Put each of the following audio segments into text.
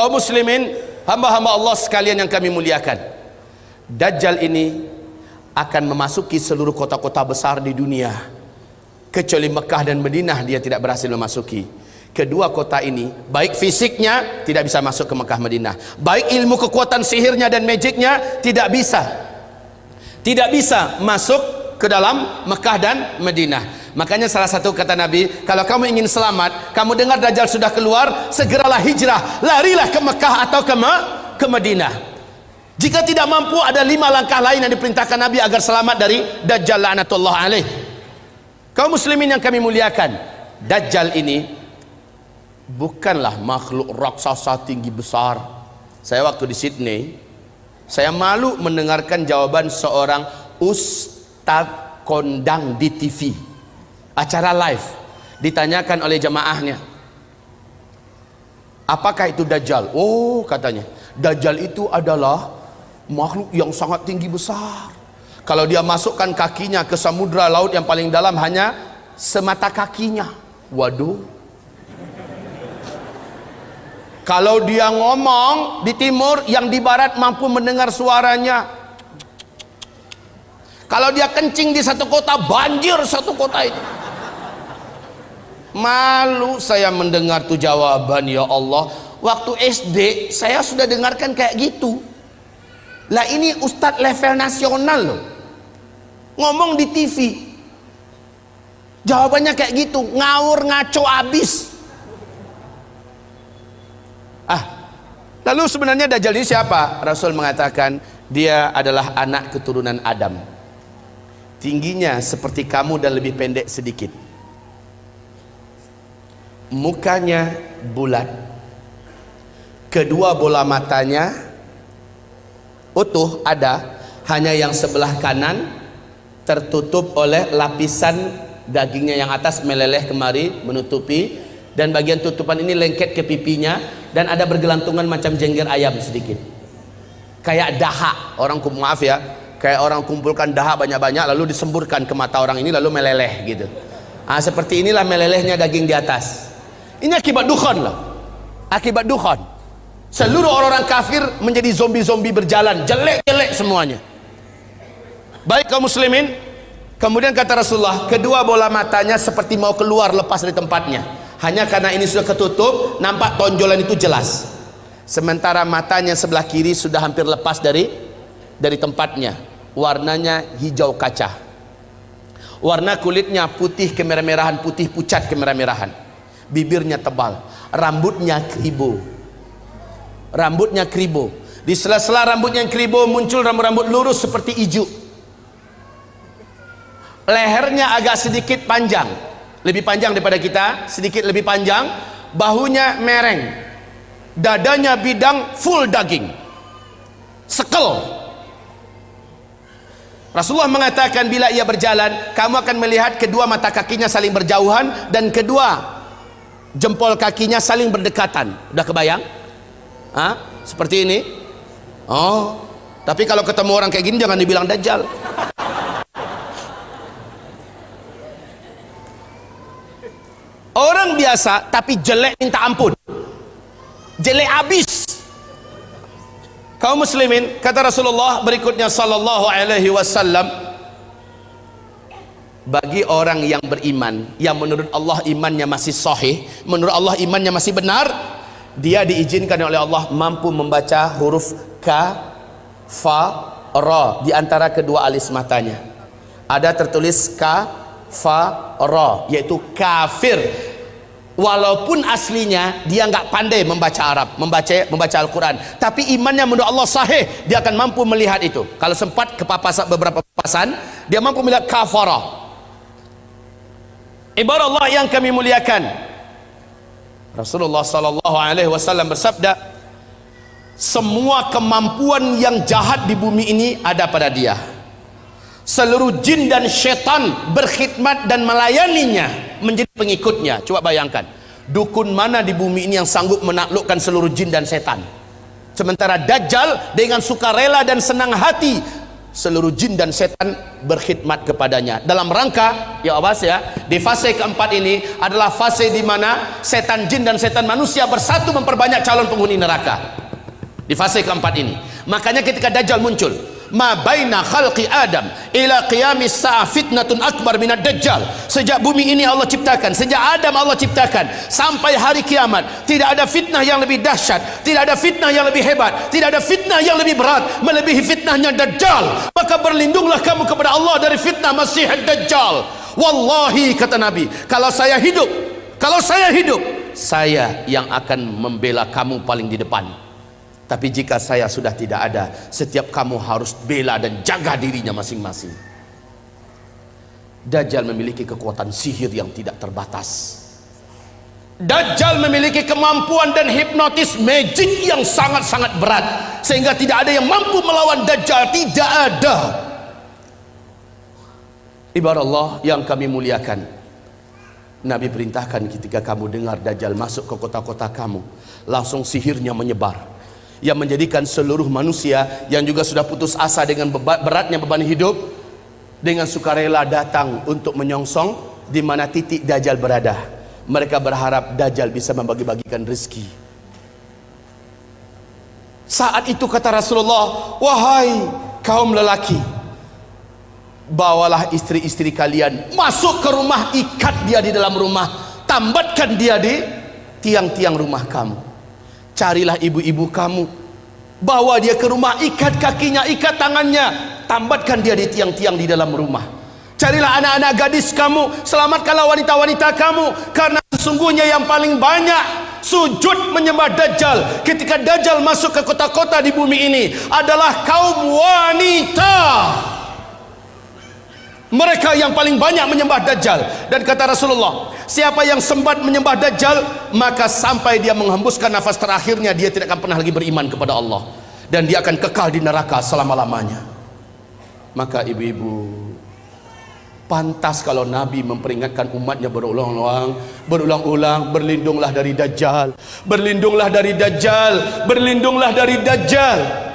Kaum muslimin, hamba-hamba Allah sekalian yang kami muliakan, Dajjal ini akan memasuki seluruh kota-kota besar di dunia, kecuali Mekah dan Madinah dia tidak berhasil memasuki. Kedua kota ini, baik fisiknya tidak bisa masuk ke Mekah Madinah, baik ilmu kekuatan sihirnya dan magicnya tidak bisa masuk ke dalam Mekah dan Madinah. Makanya salah satu kata Nabi, kalau kamu ingin selamat, kamu dengar Dajjal sudah keluar, segeralah hijrah, larilah ke Mekah atau ke Madinah. Jika tidak mampu, ada 5 langkah lain yang diperintahkan Nabi agar selamat dari Dajjal la'natullah alaih. Kaum muslimin yang kami muliakan, Dajjal ini bukanlah makhluk raksasa tinggi besar. Saya waktu di Sydney, saya malu mendengarkan jawaban seorang ustaz kondang di TV, acara live, ditanyakan oleh jemaahnya, apakah itu Dajjal? Oh, katanya, Dajjal itu adalah makhluk yang sangat tinggi besar. Kalau dia masukkan kakinya ke samudra laut yang paling dalam hanya semata kakinya. Waduh. Kalau dia ngomong di timur, yang di barat mampu mendengar suaranya. Kalau dia kencing di satu kota, banjir satu kota itu. Malu saya mendengar tuh jawaban, ya Allah. Waktu SD saya sudah dengarkan kayak gitu. Lah ini ustadz level nasional loh, ngomong di TV, jawabannya kayak gitu, ngawur ngaco abis. Lalu sebenarnya Dajjal ini siapa? Rasul mengatakan dia adalah anak keturunan Adam, tingginya seperti kamu dan lebih pendek sedikit, mukanya bulat, kedua bola matanya utuh ada, hanya yang sebelah kanan tertutup oleh lapisan dagingnya yang atas meleleh kemari menutupi, dan bagian tutupan ini lengket ke pipinya, dan ada bergelantungan macam jengger ayam sedikit, kayak dahak. Orang maaf ya, kayak orang kumpulkan dahak banyak-banyak lalu disemburkan ke mata orang ini lalu meleleh gitu. Seperti inilah melelehnya daging di atas. Ini akibat dukhan loh, akibat dukhan. Seluruh orang-orang kafir menjadi zombie-zombie berjalan, jelek-jelek semuanya. Baik kaum muslimin, kemudian kata Rasulullah, kedua bola matanya seperti mau keluar lepas dari tempatnya. Hanya karena ini sudah ketutup, nampak tonjolan itu jelas. Sementara matanya sebelah kiri sudah hampir lepas dari tempatnya. Warnanya hijau kaca. Warna kulitnya putih kemerah-merahan, putih pucat kemerah-merahan. Bibirnya tebal, rambutnya kribo. Rambutnya kribo. Di sela-sela rambutnya yang kribo muncul rambut-rambut lurus seperti ijuk. Lehernya agak sedikit panjang, lebih panjang daripada kita, sedikit lebih panjang. Bahunya mereng, dadanya bidang, full daging, sekel. Rasulullah mengatakan bila ia berjalan, kamu akan melihat kedua mata kakinya saling berjauhan dan kedua jempol kakinya saling berdekatan. Udah kebayang? Seperti ini. Oh, tapi kalau ketemu orang kayak gini jangan dibilang Dajjal. Orang biasa tapi jelek minta ampun, jelek abis. Kaum muslimin, kata Rasulullah berikutnya sallallahu alaihi wasallam, bagi orang yang beriman, yang menurut Allah imannya masih sahih, menurut Allah imannya masih benar, dia diizinkan oleh Allah mampu membaca huruf ka, fa, ra di antara kedua alis matanya. Ada tertulis ka, fa, ra, yaitu kafir. Walaupun aslinya dia nggak pandai membaca Arab, membaca Al-Quran, tapi imannya menurut Allah sahih, dia akan mampu melihat itu. Kalau sempat ke beberapa papasan, dia mampu melihat kafara. Ibarat Allah yang kami muliakan, Rasulullah sallallahu alaihi wasallam bersabda, semua kemampuan yang jahat di bumi ini ada pada dia. Seluruh jin dan syaitan berkhidmat dan melayaninya, menjadi pengikutnya. Coba bayangkan, dukun mana di bumi ini yang sanggup menaklukkan seluruh jin dan setan? Sementara Dajjal dengan sukarela dan senang hati seluruh jin dan setan berkhidmat kepadanya dalam rangka, ya awas ya, di fase keempat ini adalah fase di mana setan jin dan setan manusia bersatu memperbanyak calon penghuni neraka. Di fase keempat ini, makanya ketika Dajjal muncul, ma baina khalqi Adam ila qiyamis sa'a fitnatun akbar minad Dajjal. Sejak bumi ini Allah ciptakan, sejak Adam Allah ciptakan sampai hari kiamat, tidak ada fitnah yang lebih dahsyat, tidak ada fitnah yang lebih hebat, tidak ada fitnah yang lebih berat melebihi fitnahnya Dajjal. Maka berlindunglah kamu kepada Allah dari fitnah Masih Dajjal. Wallahi, kata Nabi, kalau saya hidup, saya yang akan membela kamu paling di depan. Tapi jika saya sudah tidak ada, setiap kamu harus bela dan jaga dirinya masing-masing. Dajjal memiliki kekuatan sihir yang tidak terbatas. Dajjal memiliki kemampuan dan hipnotis magic yang sangat-sangat berat, sehingga tidak ada yang mampu melawan Dajjal. Tidak ada. Ibarat Allah yang kami muliakan, Nabi perintahkan ketika kamu dengar Dajjal masuk ke kota-kota kamu, langsung sihirnya menyebar, yang menjadikan seluruh manusia yang juga sudah putus asa dengan beratnya beban hidup, dengan sukarela datang untuk menyongsong di mana titik Dajjal berada. Mereka berharap Dajjal bisa membagi-bagikan rezeki. Saat itu kata Rasulullah, wahai kaum lelaki, bawalah istri-istri kalian masuk ke rumah, ikat dia di dalam rumah, tambatkan dia di tiang-tiang rumah kamu. Carilah ibu-ibu kamu, bawa dia ke rumah, ikat kakinya, ikat tangannya, tambatkan dia di tiang-tiang di dalam rumah. Carilah anak-anak gadis kamu, selamatkanlah wanita-wanita kamu, karena sesungguhnya yang paling banyak sujud menyembah Dajjal ketika Dajjal masuk ke kota-kota di bumi ini adalah kaum wanita. Mereka yang paling banyak menyembah Dajjal. Dan kata Rasulullah, siapa yang sempat menyembah Dajjal, maka sampai dia menghembuskan nafas terakhirnya, dia tidak akan pernah lagi beriman kepada Allah, dan dia akan kekal di neraka selama-lamanya. Maka ibu-ibu, pantas kalau Nabi memperingatkan umatnya berulang-ulang, berlindunglah dari Dajjal, berlindunglah dari Dajjal, berlindunglah dari Dajjal.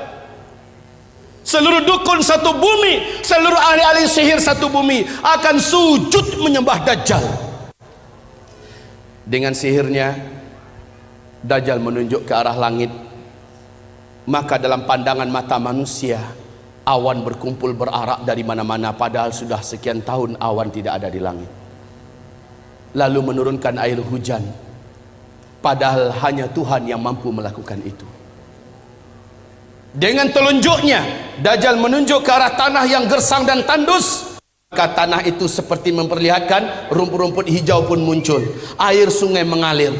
Seluruh dukun satu bumi, seluruh ahli-ahli sihir satu bumi akan sujud menyembah Dajjal. Dengan sihirnya, Dajjal menunjuk ke arah langit. Maka dalam pandangan mata manusia, awan berkumpul berarak dari mana-mana, padahal sudah sekian tahun awan tidak ada di langit. Lalu menurunkan air hujan, padahal hanya Tuhan yang mampu melakukan itu. Dengan telunjuknya, Dajjal menunjuk ke arah tanah yang gersang dan tandus, maka tanah itu seperti memperlihatkan rumput-rumput hijau pun muncul, air sungai mengalir.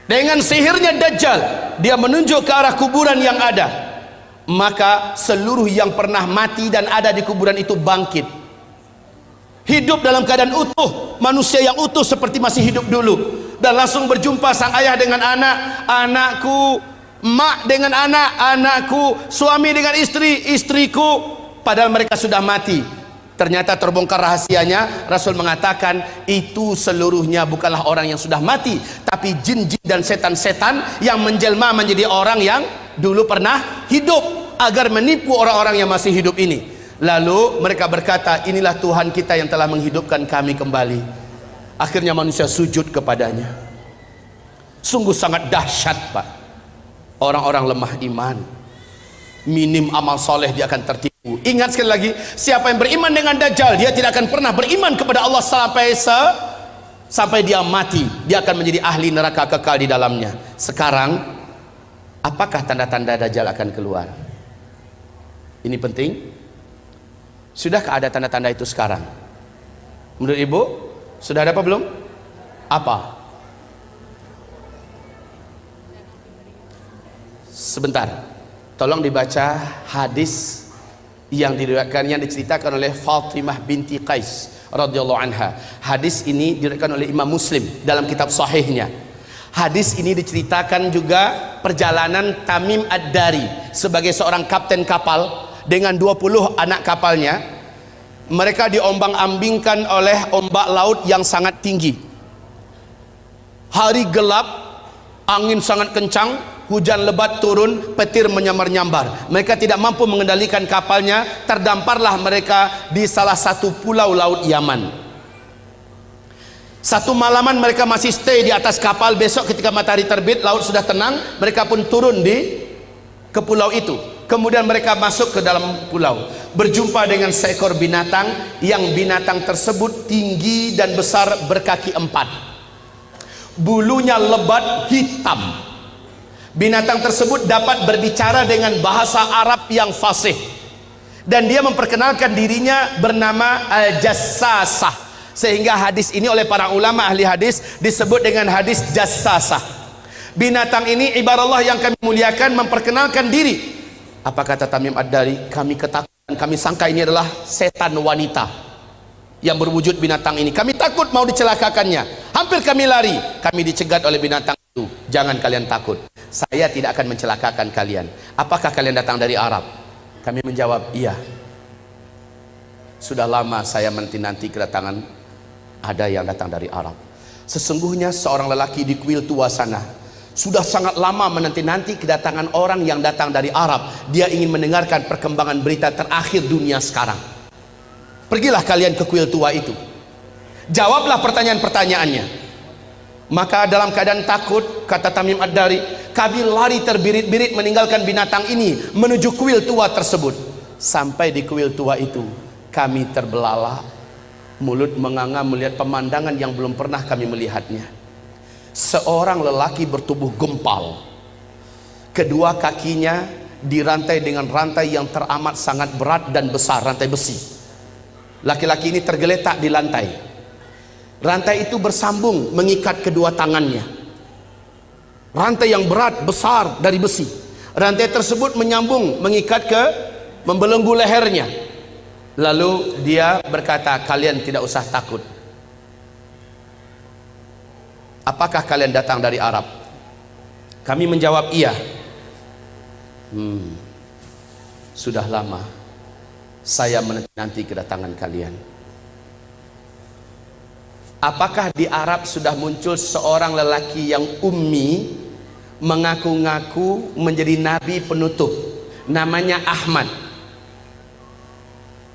Dengan sihirnya Dajjal, dia menunjuk ke arah kuburan yang ada, maka seluruh yang pernah mati dan ada di kuburan itu bangkit, hidup dalam keadaan utuh, manusia yang utuh seperti masih hidup dulu, dan langsung berjumpa sang ayah dengan anak, anakku, mak dengan anak, anakku, suami dengan istri, istriku, padahal mereka sudah mati. Ternyata terbongkar rahasianya. Rasul mengatakan itu seluruhnya bukanlah orang yang sudah mati, tapi jin-jin dan setan-setan yang menjelma menjadi orang yang dulu pernah hidup, agar menipu orang-orang yang masih hidup ini. Lalu mereka berkata, inilah Tuhan kita yang telah menghidupkan kami kembali. Akhirnya manusia sujud kepadanya. Sungguh sangat dahsyat, Pak. Orang-orang lemah iman, minim amal soleh, dia akan tertipu. Ingat sekali lagi, siapa yang beriman dengan Dajjal, dia tidak akan pernah beriman kepada Allah sampai dia mati. Dia akan menjadi ahli neraka kekal di dalamnya. Sekarang, apakah tanda-tanda Dajjal akan keluar? Ini penting. Sudahkah ada tanda-tanda itu sekarang? Menurut ibu, sudah ada apa belum? Apa? Sebentar, tolong dibaca hadis yang diriwayatkan, yang diceritakan oleh Fatimah binti Qais radhiyallahu anha. Hadis ini diriwayatkan oleh Imam Muslim dalam kitab sahihnya. Hadis ini diceritakan juga perjalanan Tamim Ad-Dari sebagai seorang kapten kapal dengan 20 anak kapalnya. Mereka diombang-ambingkan oleh ombak laut yang sangat tinggi. Hari gelap, angin sangat kencang, hujan lebat turun, petir menyambar-nyambar. Mereka tidak mampu mengendalikan kapalnya, terdamparlah mereka di salah satu pulau laut Yaman. Satu malaman mereka masih stay di atas kapal. Besok ketika matahari terbit, laut sudah tenang, mereka pun turun ke pulau itu. Kemudian mereka masuk ke dalam pulau, berjumpa dengan seekor binatang, yang binatang tersebut tinggi dan besar, berkaki 4, bulunya lebat hitam. Binatang tersebut dapat berbicara dengan bahasa Arab yang fasih, dan dia memperkenalkan dirinya bernama Al-Jassasah, sehingga hadis ini oleh para ulama ahli hadis disebut dengan hadis Jassasah. Binatang ini ibarat Allah yang kami muliakan memperkenalkan diri. Apa kata Tamim Ad-Dari? Kami ketakutan, kami sangka ini adalah setan wanita yang berwujud binatang ini. Kami takut mau dicelakakannya. Hampir kami lari. Kami dicegat oleh binatang itu. Jangan kalian takut. Saya tidak akan mencelakakan kalian. Apakah kalian datang dari Arab? Kami menjawab, iya. Sudah lama saya menanti kedatangan ada yang datang dari Arab. Sesungguhnya seorang lelaki di kuil tua sana sudah sangat lama menanti-nanti kedatangan orang yang datang dari Arab. Dia ingin mendengarkan perkembangan berita terakhir dunia sekarang. Pergilah kalian ke kuil tua itu, jawablah pertanyaan-pertanyaannya. Maka dalam keadaan takut, kata Tamim Ad-Dari, kami lari terbirit-birit meninggalkan binatang ini menuju kuil tua tersebut. Sampai di kuil tua itu, kami terbelalak, mulut menganga melihat pemandangan yang belum pernah kami melihatnya. Seorang lelaki bertubuh gempal, kedua kakinya dirantai dengan rantai yang teramat sangat berat dan besar, rantai besi. Laki-laki ini tergeletak di lantai. Rantai itu bersambung mengikat kedua tangannya. Rantai yang berat besar dari besi. Rantai tersebut menyambung mengikat ke membelenggu lehernya. Lalu dia berkata, kalian tidak usah takut. Apakah kalian datang dari Arab? Kami menjawab, iya. Sudah lama saya menanti kedatangan kalian. Apakah di Arab sudah muncul seorang lelaki yang ummi, mengaku-ngaku menjadi nabi penutup, namanya Ahmad?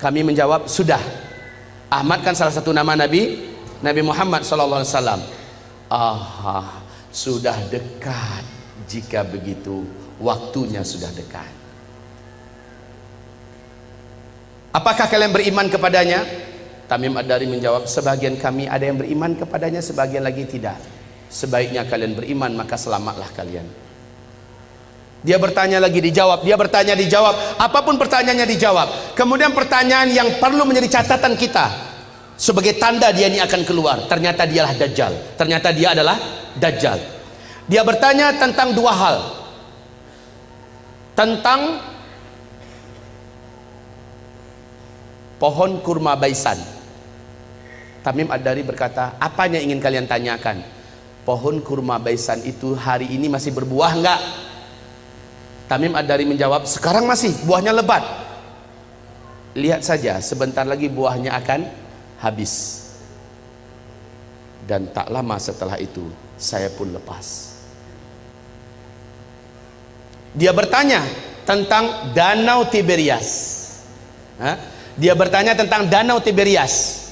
Kami menjawab, sudah. Ahmad kan salah satu nama Nabi Muhammad SAW. Sudah dekat. Jika begitu, waktunya sudah dekat. Apakah kalian beriman kepadanya? Tamim Ad-Dari menjawab, sebagian kami ada yang beriman kepadanya, sebagian lagi tidak. Sebaiknya kalian beriman, maka selamatlah kalian. Dia bertanya lagi, dijawab. Dia bertanya, dijawab. Apapun pertanyaannya dijawab. Kemudian pertanyaan yang perlu menjadi catatan kita, sebagai tanda dia ini akan keluar, ternyata dialah Dajjal. Ternyata dia adalah Dajjal. Dia bertanya tentang dua hal. Tentang pohon kurma baisan. Tamim Ad-Dari berkata, apanya ingin kalian tanyakan? Pohon kurma baisan itu hari ini masih berbuah enggak? Tamim Ad-Dari menjawab, sekarang masih, buahnya lebat. Lihat saja, sebentar lagi buahnya akan habis. Dan tak lama setelah itu saya pun lepas. Dia bertanya tentang Danau Tiberias. Dia bertanya tentang Danau Tiberias.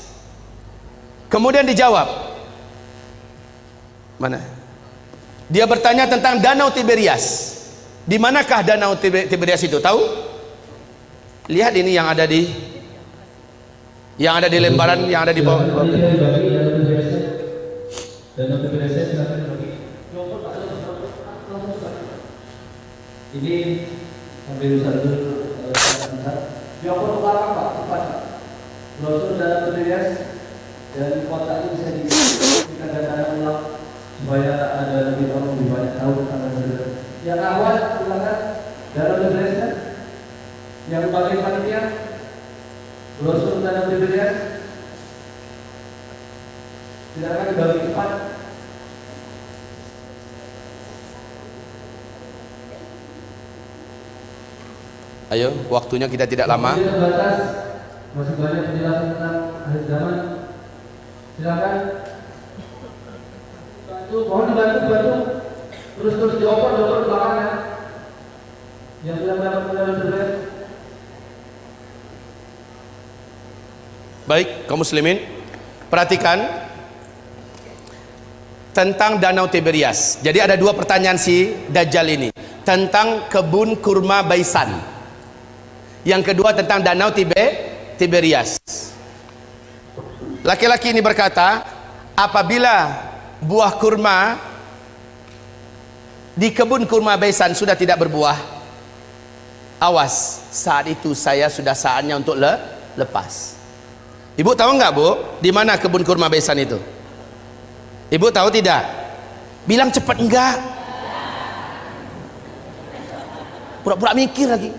Kemudian dijawab, mana? Dia bertanya tentang Danau Tiberias. Di manakah Danau Tiberias itu? Tahu? Lihat ini yang ada di lembaran yang ada di bawah. Ini sambil satu Joko Utara Pak, cepat. Brosur dalam Tiberias dan kota ini bisa kita datang ulang supaya ada lebih orang lebih banyak tahu tentang Tiberias. Yang awal ulangan dalam Tiberias, yang bagian panitia brosur dalam Tiberias silakan dibagi cepat. Ayo, waktunya kita tidak lama. Terbatas, masih banyak penjelasan tentang akhir zaman. Silakan. Bantu, mohon dibantu. terus dioper belakangnya. Yang sudah mendapat medali berlian. Baik, kaum muslimin, perhatikan tentang Danau Tiberias. Jadi ada dua pertanyaan si Dajjal ini tentang kebun kurma Baisan. Yang kedua tentang Danau Tiberias. Laki-laki ini berkata, apabila buah kurma di kebun kurma Baisan sudah tidak berbuah, awas, saat itu saya sudah saatnya untuk lepas. Ibu tahu nggak, Bu, di mana kebun kurma Baisan itu? Ibu tahu tidak? Bilang cepat enggak. Pura-pura mikir lagi.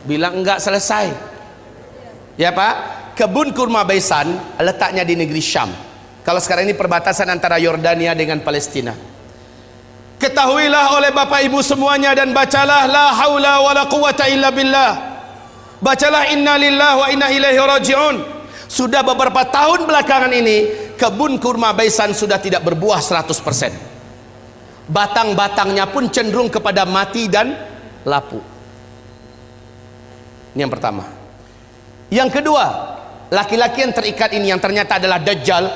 Bilang enggak selesai. Ya Pak, kebun kurma Baisan letaknya di negeri Syam. Kalau sekarang ini perbatasan antara Yordania dengan Palestina. Ketahuilah oleh Bapak Ibu semuanya dan bacalah la haula wala quwata illa billah. Bacalah inna lillahi wa inna ilaihi raji'un. Sudah beberapa tahun belakangan ini kebun kurma Baisan sudah tidak berbuah 100%. Batang-batangnya pun cenderung kepada mati dan lapuk. Ini yang pertama. Yang kedua, laki-laki yang terikat ini yang ternyata adalah Dajjal.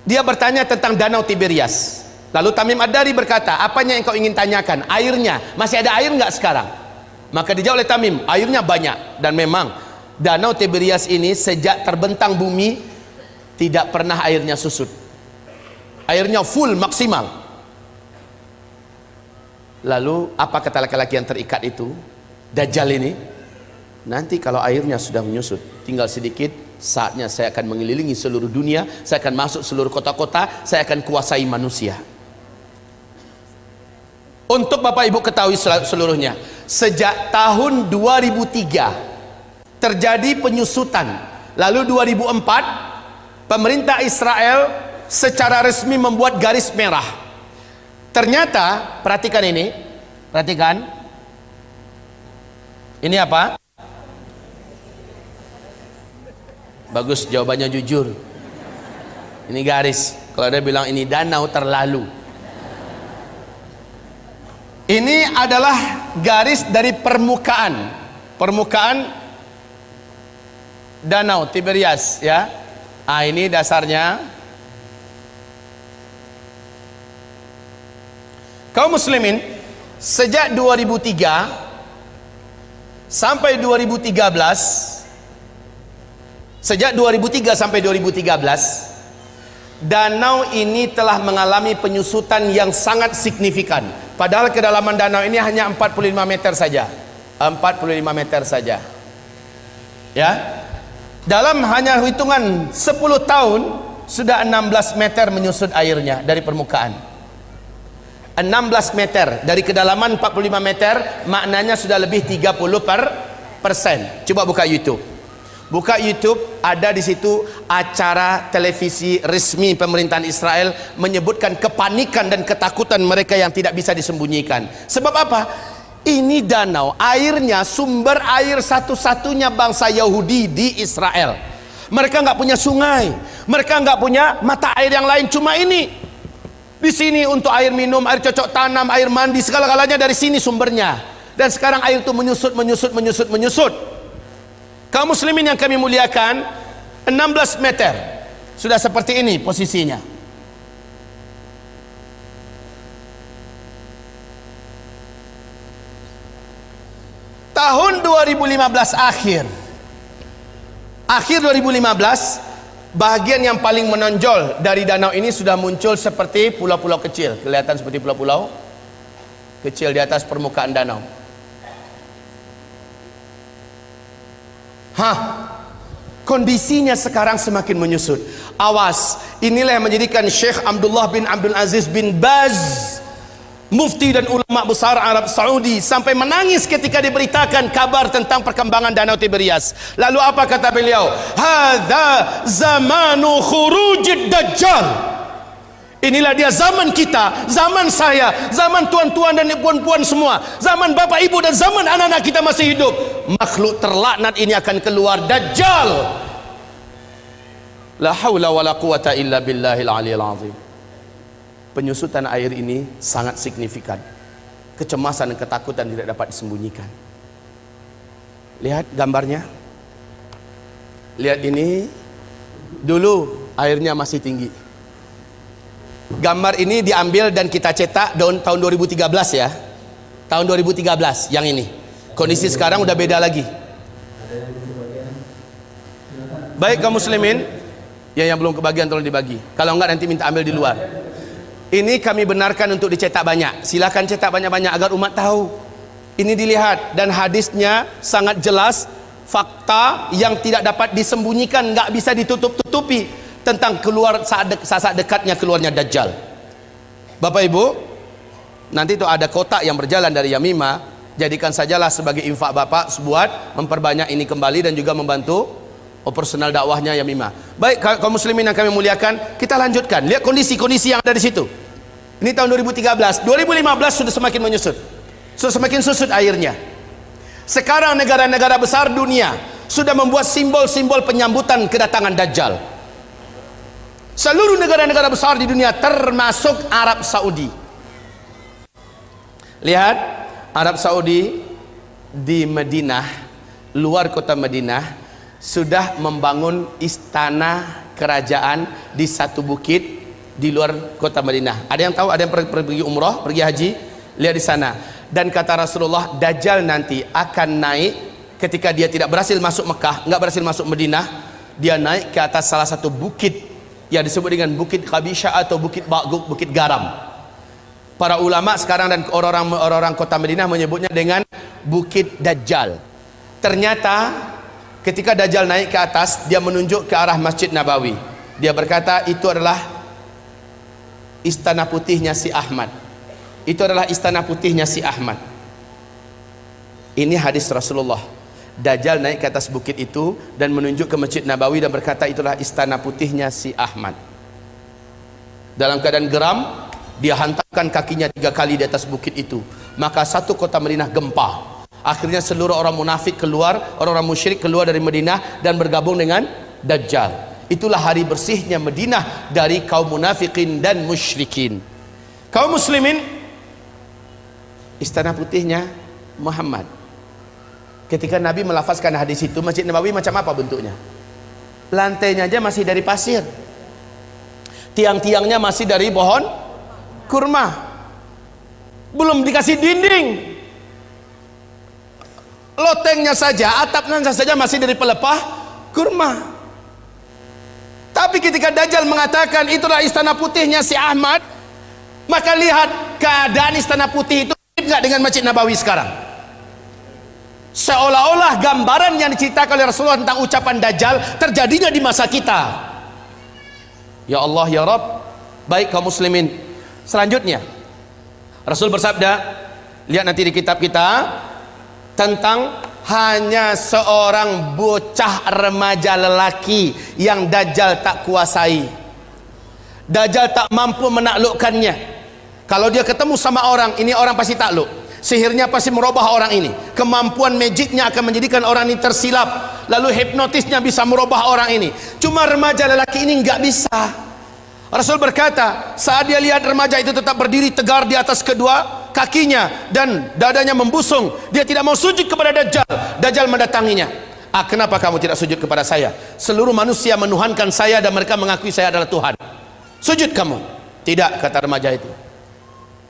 Dia bertanya tentang Danau Tiberias. Lalu Tamim Ad-Dari berkata, apanya yang kau ingin tanyakan? Airnya, masih ada air nggak sekarang? Maka dijawab oleh Tamim, airnya banyak. Dan memang Danau Tiberias ini sejak terbentang bumi tidak pernah airnya susut. Airnya full maksimal. Lalu apa kata laki-laki yang terikat itu? Dajjal ini, nanti kalau airnya sudah menyusut, tinggal sedikit, saatnya saya akan mengelilingi seluruh dunia, saya akan masuk seluruh kota-kota, saya akan kuasai manusia. Untuk Bapak Ibu ketahui seluruhnya, sejak tahun 2003 terjadi penyusutan. Lalu 2004 pemerintah Israel secara resmi membuat garis merah. Ternyata, perhatikan ini, perhatikan. Ini apa? Bagus, jawabannya jujur. Ini garis. Kalau dia bilang ini danau, terlalu. Ini adalah garis dari permukaan Danau Tiberias, ya. Ini dasarnya. Kaum muslimin, sejak 2003 sampai 2013, sejak 2003 sampai 2013, danau ini telah mengalami penyusutan yang sangat signifikan. Padahal kedalaman danau ini hanya 45 meter saja. 45 meter saja. Ya. Dalam hanya hitungan 10 tahun sudah 16 meter menyusut airnya dari permukaan. 16 meter dari kedalaman 45 meter, maknanya sudah lebih 30%. Coba buka YouTube. Buka YouTube, ada di situ acara televisi resmi pemerintahan Israel menyebutkan kepanikan dan ketakutan mereka yang tidak bisa disembunyikan. Sebab apa? Ini danau, airnya sumber air satu-satunya bangsa Yahudi di Israel. Mereka nggak punya sungai, mereka nggak punya mata air yang lain, cuma ini. Di sini untuk air minum, air cocok tanam, air mandi, segala-galanya dari sini sumbernya. Dan sekarang air itu menyusut. Kaum muslimin yang kami muliakan, 16 meter sudah seperti ini posisinya. Tahun 2015 akhir 2015, bahagian yang paling menonjol dari danau ini sudah muncul seperti pulau-pulau kecil. Kelihatan seperti pulau-pulau kecil di atas permukaan danau. Kondisinya sekarang semakin menyusut. Awas, inilah yang menjadikan Syekh Abdullah bin Abdul Aziz bin Baz, mufti dan ulama besar Arab Saudi, sampai menangis ketika diberitakan kabar tentang perkembangan Danau Tiberias. Lalu apa kata beliau? Hadza zamanu khurujid dajjal. Inilah dia zaman kita, zaman saya, zaman tuan-tuan dan puan-puan semua, zaman bapak ibu dan zaman anak-anak kita masih hidup. Makhluk terlaknat ini akan keluar, Dajjal. La haula wala quwata illa billahil aliyil azim. penyusutan air ini sangat signifikan. Kecemasan dan ketakutan tidak dapat disembunyikan. Lihat gambarnya. Lihat ini. Dulu airnya masih tinggi. Gambar ini diambil dan kita cetak tahun 2013 ya. Tahun 2013 yang ini. Kondisi sekarang udah beda lagi. Baik kaum muslimin, yang belum kebagian tolong dibagi. Kalau enggak nanti minta ambil di luar. Ini kami benarkan untuk dicetak banyak. Silakan cetak banyak-banyak agar umat tahu. Ini dilihat dan hadisnya sangat jelas, fakta yang tidak dapat disembunyikan, enggak bisa ditutup-tutupi tentang saat dekatnya keluarnya Dajjal. Bapak Ibu, nanti itu ada kotak yang berjalan dari Yamimah, jadikan sajalah sebagai infak Bapak buat memperbanyak ini kembali dan juga membantu operasional dakwahnya Yamimah. Baik kaum muslimin yang kami muliakan, kita lanjutkan. Lihat kondisi-kondisi yang ada di situ. Ini tahun 2013, 2015 sudah semakin menyusut. Sudah semakin susut airnya. Sekarang negara-negara besar dunia sudah membuat simbol-simbol penyambutan kedatangan Dajjal. Seluruh negara-negara besar di dunia termasuk Arab Saudi. Lihat, Arab Saudi di Madinah, luar kota Madinah, sudah membangun istana kerajaan di satu bukit di luar kota Madinah. Ada yang tahu? Ada yang pergi umrah, pergi haji? Lihat di sana. Dan kata Rasulullah, Dajjal nanti akan naik ketika dia tidak berhasil masuk Mekah, enggak berhasil masuk Madinah, dia naik ke atas salah satu bukit yang disebut dengan Bukit Khabisha atau Bukit Ba'guk, Bukit Garam. Para ulama sekarang dan orang-orang kota Madinah menyebutnya dengan Bukit Dajjal. Ternyata ketika Dajjal naik ke atas, dia menunjuk ke arah Masjid Nabawi. Dia berkata, itu adalah istana putihnya si Ahmad. Itu adalah istana putihnya si Ahmad. Ini hadis Rasulullah. Dajjal naik ke atas bukit itu dan menunjuk ke Masjid Nabawi dan berkata, itulah istana putihnya si Ahmad. Dalam keadaan geram, dia hantarkan kakinya 3 kali di atas bukit itu. Maka satu kota Madinah gempa. Akhirnya seluruh orang munafik keluar, orang-orang musyrik keluar dari Madinah dan bergabung dengan Dajjal. Itulah hari bersihnya Madinah dari kaum munafikin dan musyrikin. Kaum muslimin, istana putihnya Muhammad. Ketika Nabi melafazkan hadis itu, Masjid Nabawi macam apa bentuknya? Lantainya aja masih dari pasir, tiang-tiangnya masih dari pohon kurma, belum dikasih dinding. Lotengnya saja, atapnya saja masih dari pelepah kurma. Tapi ketika Dajjal mengatakan itulah istana putihnya si Ahmad, maka lihat keadaan istana putih itu enggak dengan Masjid Nabawi sekarang. Seolah-olah gambaran yang diceritakan oleh Rasulullah tentang ucapan Dajjal terjadinya di masa kita. Ya Allah ya Rabb. Baik kaum muslimin, selanjutnya Rasul bersabda, lihat nanti di kitab kita, tentang hanya seorang bocah remaja lelaki yang Dajjal tak kuasai. Dajjal tak mampu menaklukkannya. Kalau dia ketemu sama orang, ini orang pasti takluk. Sihirnya pasti merubah orang ini. Kemampuan magicnya akan menjadikan orang ini tersilap. Lalu hipnotisnya bisa merubah orang ini. Cuma remaja lelaki ini nggak bisa. Rasul berkata, saat dia lihat remaja itu tetap berdiri tegar di atas kedua kakinya dan dadanya membusung, dia tidak mau sujud kepada Dajjal. Dajjal mendatanginya. Kenapa kamu tidak sujud kepada saya? Seluruh manusia menuhankan saya dan mereka mengakui saya adalah Tuhan. Sujud kamu. Tidak, kata remaja itu.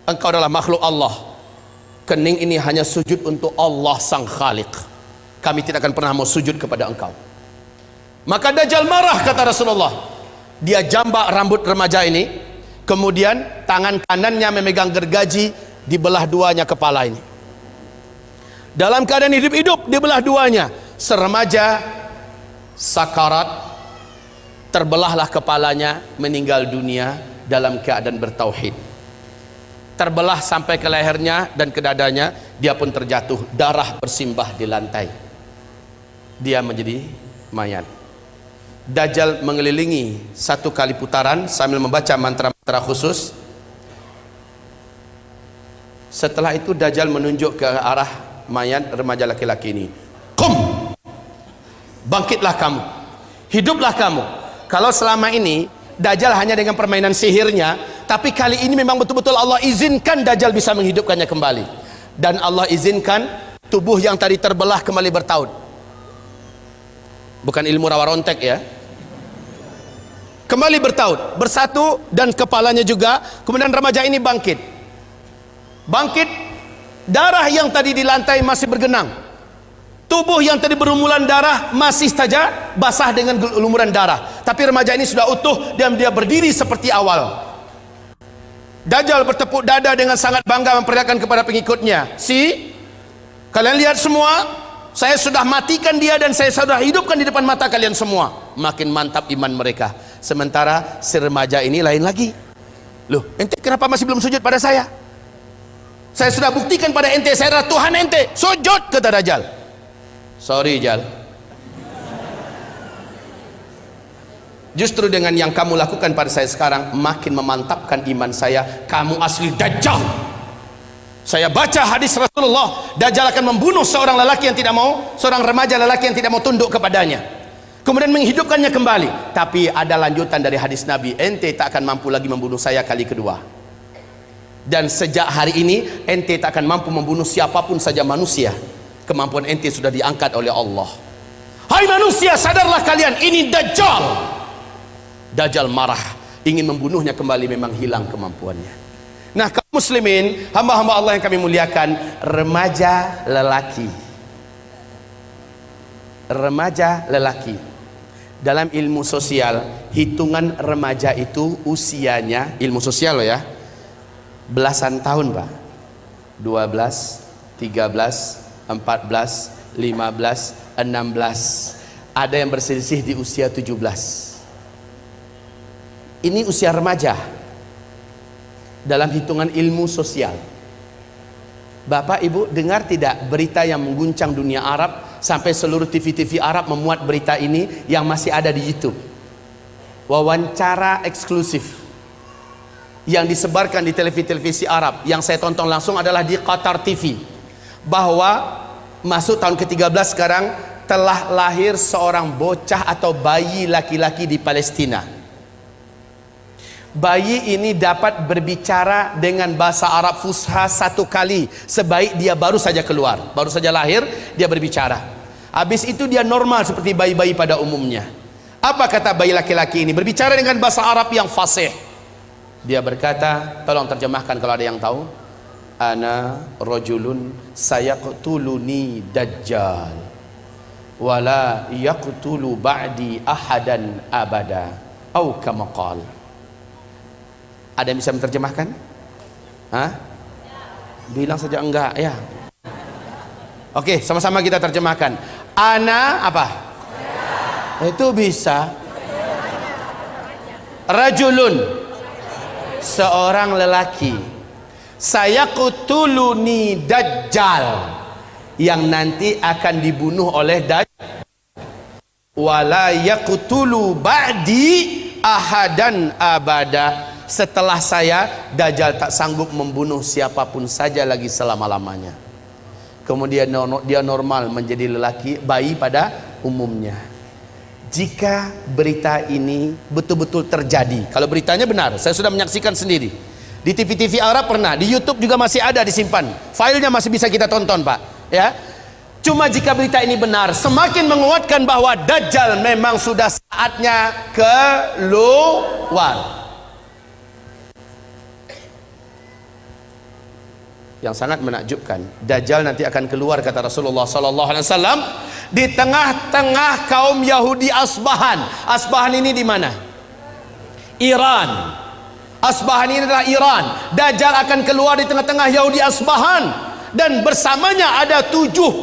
Engkau adalah makhluk Allah. Kening ini hanya sujud untuk Allah sang Khaliq. Kami tidak akan pernah mau sujud kepada engkau. Maka Dajjal marah, kata Rasulullah. Dia jambak rambut remaja ini, kemudian tangan kanannya memegang gergaji, dibelah duanya kepala ini. Dalam keadaan hidup-hidup dibelah duanya. Seremaja sakarat, terbelahlah kepalanya, meninggal dunia dalam keadaan bertauhid. Terbelah sampai ke lehernya dan ke dadanya, dia pun terjatuh, darah bersimbah di lantai. Dia menjadi mayat. Dajjal mengelilingi 1 kali putaran sambil membaca mantra-mantra khusus. Setelah itu Dajjal menunjuk ke arah mayat remaja laki-laki ini. Qum, bangkitlah kamu, hiduplah kamu. Kalau selama ini Dajjal hanya dengan permainan sihirnya Tapi kali ini memang betul-betul Allah izinkan Dajjal bisa menghidupkannya kembali. Dan Allah izinkan tubuh yang tadi terbelah kembali bertaut. Bukan ilmu rawa rontek ya. Kembali bertaut, bersatu, dan kepalanya juga. Kemudian remaja ini bangkit. Bangkit, darah yang tadi di lantai masih bergenang. Tubuh yang tadi berlumuran darah masih saja basah dengan lumuran darah. Tapi remaja ini sudah utuh dan dia berdiri seperti awal. Dajjal bertepuk dada dengan sangat bangga memperlihatkan kepada pengikutnya, kalian lihat semua, saya sudah matikan dia dan saya sudah hidupkan di depan mata kalian semua. Makin mantap iman mereka. Sementara si remaja ini lain lagi. Loh, ente kenapa masih belum sujud pada saya? Saya sudah buktikan pada ente, saya adalah Tuhan ente. Sujud, kata Dajjal. Sorry Jal, justru dengan yang kamu lakukan pada saya sekarang makin memantapkan iman saya. Kamu asli Dajjal. Saya baca hadis Rasulullah, Dajjal akan membunuh seorang lelaki yang tidak mau, seorang remaja lelaki yang tidak mau tunduk kepadanya, kemudian menghidupkannya kembali. Tapi ada lanjutan dari hadis Nabi, ente tak akan mampu lagi membunuh saya kali kedua. Dan sejak hari ini ente tak akan mampu membunuh siapapun saja manusia. Kemampuan ente sudah diangkat oleh Allah. Hai manusia, sadarlah kalian, ini Dajjal. Dajjal marah, ingin membunuhnya kembali, memang hilang kemampuannya. Nah, kaum muslimin, hamba-hamba Allah yang kami muliakan, remaja lelaki. Remaja lelaki. Dalam ilmu sosial, hitungan remaja itu usianya, ilmu sosial loh ya, belasan tahun Pak. 12, 13, 14, 15, 16. Ada yang berselisih di usia 17. Ini usia remaja dalam hitungan ilmu sosial. Bapak Ibu dengar tidak berita yang mengguncang dunia Arab, sampai seluruh TV-TV Arab memuat berita ini yang masih ada di YouTube. Wawancara eksklusif yang disebarkan di televisi-televisi Arab, yang saya tonton langsung adalah di Qatar TV, bahwa masuk tahun ke-13 sekarang telah lahir seorang bocah atau bayi laki-laki di Palestina. Bayi ini dapat berbicara dengan bahasa Arab Fusha 1 kali sebaik dia baru saja keluar, baru saja lahir dia berbicara. Habis itu dia normal seperti bayi-bayi pada umumnya. Apa kata bayi laki-laki ini? Berbicara dengan bahasa Arab yang fasih. Dia berkata, tolong terjemahkan kalau ada yang tahu. Ana rajulun sayaqtuluni Dajjal wala yaqtulu ba'di ahadan abada au kama qala. Ada yang bisa menerjemahkan? Hah? Bilang saja enggak ya. Oke, sama-sama kita terjemahkan. Ana apa? Itu bisa. Rajulun, seorang lelaki, sayaqtuluni Dajjal, yang nanti akan dibunuh oleh Dajjal, wala yaqtulu ba'di ahadan abada, setelah saya Dajjal tak sanggup membunuh siapapun saja lagi selama-lamanya. Kemudian dia normal menjadi lelaki, bayi pada umumnya. Jika berita ini betul-betul terjadi, kalau beritanya benar, saya sudah menyaksikan sendiri di TV-TV Arab, pernah di YouTube juga masih ada disimpan, filenya masih bisa kita tonton Pak ya. Cuma jika berita ini benar, semakin menguatkan bahwa Dajjal memang sudah saatnya keluar. Yang sangat menakjubkan, Dajjal nanti akan keluar, kata Rasulullah SAW, di tengah-tengah kaum Yahudi Asbahan. Asbahan ini di mana? Iran. Asbahan ini adalah Iran. Dajjal akan keluar di tengah-tengah Yahudi Asbahan, dan bersamanya ada 70.000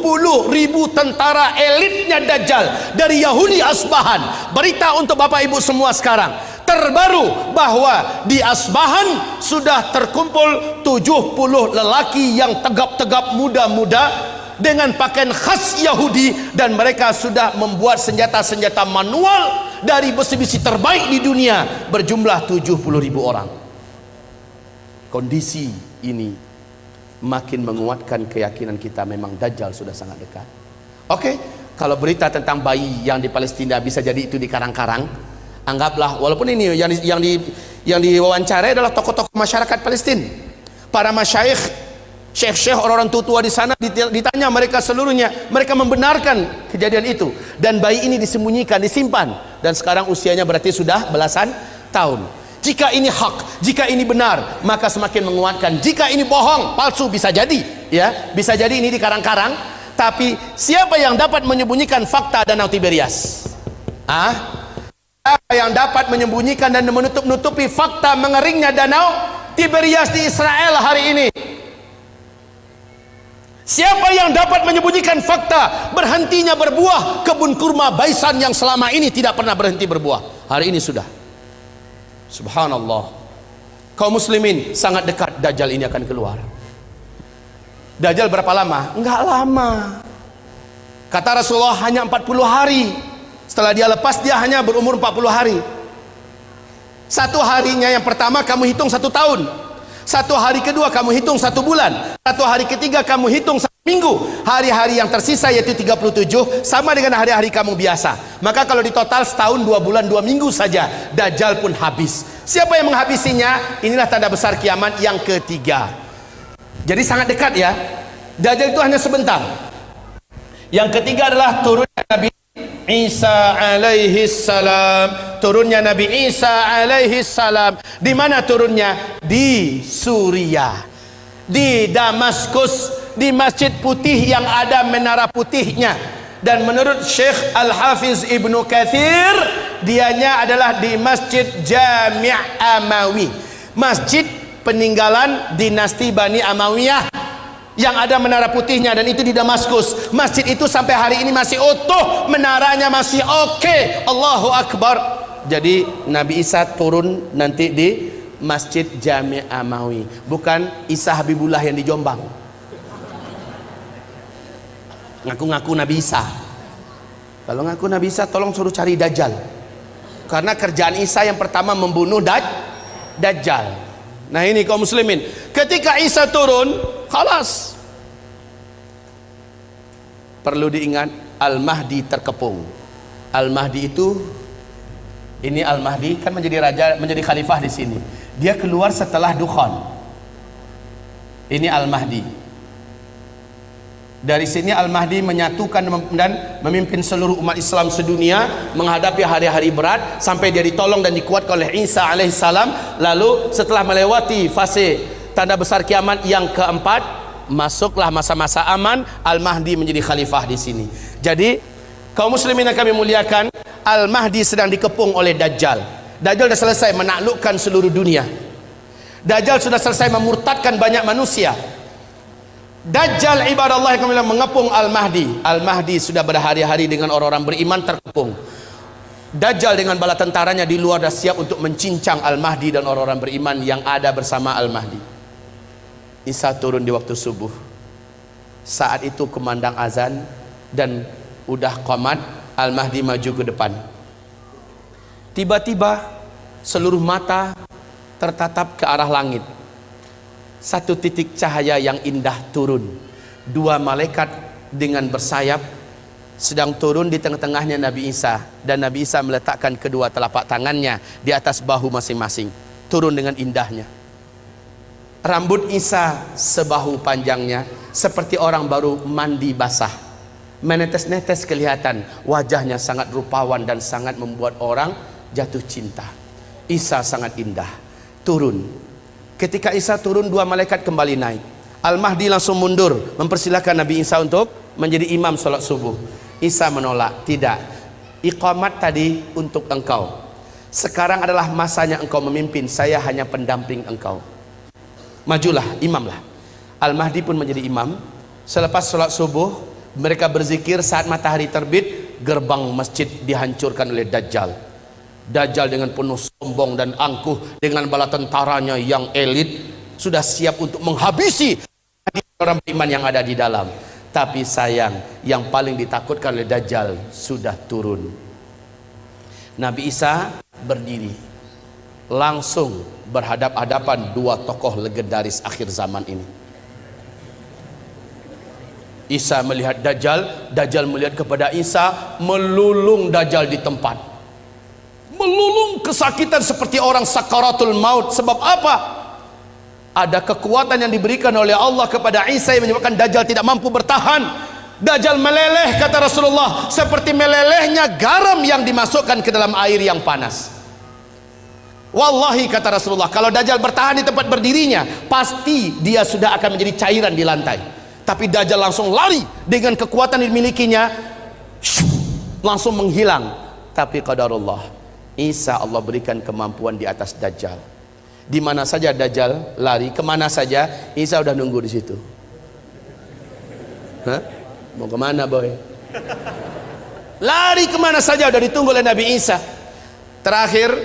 tentara elitnya Dajjal dari Yahudi Asbahan. Berita untuk Bapak Ibu semua sekarang terbaru bahwa di Asbahan sudah terkumpul 70 lelaki yang tegap-tegap, muda-muda, dengan pakaian khas Yahudi, dan mereka sudah membuat senjata-senjata manual dari besi-besi terbaik di dunia, berjumlah 70.000 orang. Kondisi ini makin menguatkan keyakinan kita memang Dajjal sudah sangat dekat. Oke, kalau berita tentang bayi yang di Palestina bisa jadi itu di karang-karang, anggaplah, walaupun ini Yang diwawancarai adalah tokoh-tokoh masyarakat Palestina, para masyayikh, syekh-syekh, orang-orang tua di sana. Ditanya mereka seluruhnya, mereka membenarkan kejadian itu, dan bayi ini disembunyikan, disimpan, dan sekarang usianya berarti sudah belasan tahun. Jika ini hak, jika ini benar, maka semakin menguatkan. Jika ini bohong, palsu, bisa jadi, ya, bisa jadi ini dikarang-karang. Tapi siapa yang dapat menyembunyikan fakta Danau Tiberias? Siapa yang dapat menyembunyikan dan menutupi fakta mengeringnya Danau Tiberias di Israel hari ini? Siapa yang dapat menyembunyikan fakta berhentinya berbuah kebun kurma Baisan yang selama ini tidak pernah berhenti berbuah? Hari ini sudah. Subhanallah. Kaum muslimin, sangat dekat Dajjal ini akan keluar. Dajjal berapa lama? Enggak lama. Kata Rasulullah hanya 40 hari. Setelah dia lepas, dia hanya berumur 40 hari. Satu harinya yang pertama kamu hitung 1 tahun. Satu hari kedua kamu hitung 1 bulan. Satu hari ketiga kamu hitung 1 minggu. Hari-hari yang tersisa yaitu 37 sama dengan hari-hari kamu biasa. Maka kalau ditotal setahun 2 bulan 2 minggu saja, Dajjal pun habis. Siapa yang menghabisinya? Inilah tanda besar kiamat yang ketiga. Jadi sangat dekat, ya. Dajjal itu hanya sebentar. Yang ketiga adalah turunnya Nabi Isa alaihi salam. Turunnya Nabi Isa alaihi salam. Di mana turunnya? Di Suriah, di Damaskus, di Masjid Putih yang ada menara putihnya. Dan menurut Syekh Al-Hafiz Ibnu Katsir, dianya adalah di Masjid Jami' Amawi, masjid peninggalan dinasti Bani Amawiyah yang ada menara putihnya, dan itu di Damaskus. Masjid itu sampai hari ini masih utuh, menaranya masih oke. Allahu Akbar. Jadi Nabi Isa turun nanti di Masjid Jami' Amawi, bukan Isa Habibullah yang di Jombang. Ngaku-ngaku Nabi Isa. Kalau ngaku Nabi Isa, tolong suruh cari Dajjal, karena kerjaan Isa yang pertama membunuh Dajjal. Nah ini kaum muslimin, ketika Isa turun, khalas. Perlu diingat, Al-Mahdi terkepung. Al-Mahdi itu, ini Al-Mahdi kan menjadi raja, menjadi khalifah di sini. Dia keluar setelah Dukhan. Ini Al-Mahdi. Dari sini Al-Mahdi menyatukan dan memimpin seluruh umat Islam sedunia menghadapi hari-hari berat sampai dia ditolong dan dikuatkan oleh Isa alaihissalam. Lalu setelah melewati fase tanda besar kiamat yang keempat, masuklah masa-masa aman. Al-Mahdi menjadi khalifah di sini. Jadi kaum muslimin yang kami muliakan, Al-Mahdi sedang dikepung oleh Dajjal. Dajjal sudah selesai menaklukkan seluruh dunia. Dajjal sudah selesai memurtadkan banyak manusia. Dajjal ibadallah yang mengepung Al-Mahdi. Al-Mahdi sudah berhari-hari dengan orang-orang beriman terkepung. Dajjal dengan bala tentaranya di luar dah siap untuk mencincang Al-Mahdi dan orang-orang beriman yang ada bersama Al-Mahdi. Isa turun di waktu subuh. Saat itu kumandang azan dan udah qomat. Al-Mahdi maju ke depan. Tiba-tiba seluruh mata tertatap ke arah langit. Satu titik cahaya yang indah turun. 2 malaikat dengan bersayap sedang turun di tengah-tengahnya Nabi Isa, dan Nabi Isa meletakkan kedua telapak tangannya di atas bahu masing-masing. Turun dengan indahnya. Rambut Isa sebahu panjangnya, seperti orang baru mandi basah. Menetes-netes kelihatan, wajahnya sangat rupawan dan sangat membuat orang jatuh cinta. Isa sangat indah. Turun. Ketika Isa turun, 2 malaikat kembali naik. Al-Mahdi langsung mundur mempersilahkan Nabi Isa untuk menjadi imam sholat subuh. Isa menolak, tidak, iqamat tadi untuk engkau, sekarang adalah masanya engkau memimpin, saya hanya pendamping engkau. Majulah, imamlah. Al-Mahdi pun menjadi imam. Selepas sholat subuh, mereka berzikir. Saat matahari terbit, gerbang masjid dihancurkan oleh Dajjal. Dajjal dengan penuh sombong dan angkuh dengan bala tentaranya yang elit sudah siap untuk menghabisi orang beriman yang ada di dalam. Tapi sayang, yang paling ditakutkan oleh Dajjal sudah turun. Nabi Isa berdiri, langsung berhadap-hadapan 2 tokoh legendaris akhir zaman ini. Isa melihat Dajjal, Dajjal melihat kepada Isa, melulung Dajjal di tempat. Melulung kesakitan seperti orang sakaratul maut. Sebab apa? Ada kekuatan yang diberikan oleh Allah kepada Isa yang menyebabkan Dajjal tidak mampu bertahan. Dajjal meleleh, kata Rasulullah, seperti melelehnya garam yang dimasukkan ke dalam air yang panas. Wallahi, kata Rasulullah, kalau Dajjal bertahan di tempat berdirinya, pasti dia sudah akan menjadi cairan di lantai. Tapi Dajjal langsung lari dengan kekuatan yang dimilikinya, langsung menghilang. Tapi qadarullah, Isa Allah berikan kemampuan di atas Dajjal. Di mana saja Dajjal lari, kemana saja, Isa udah nunggu di situ. Hah? Mau kemana boy? Lari kemana saja udah ditunggu oleh Nabi Isa. Terakhir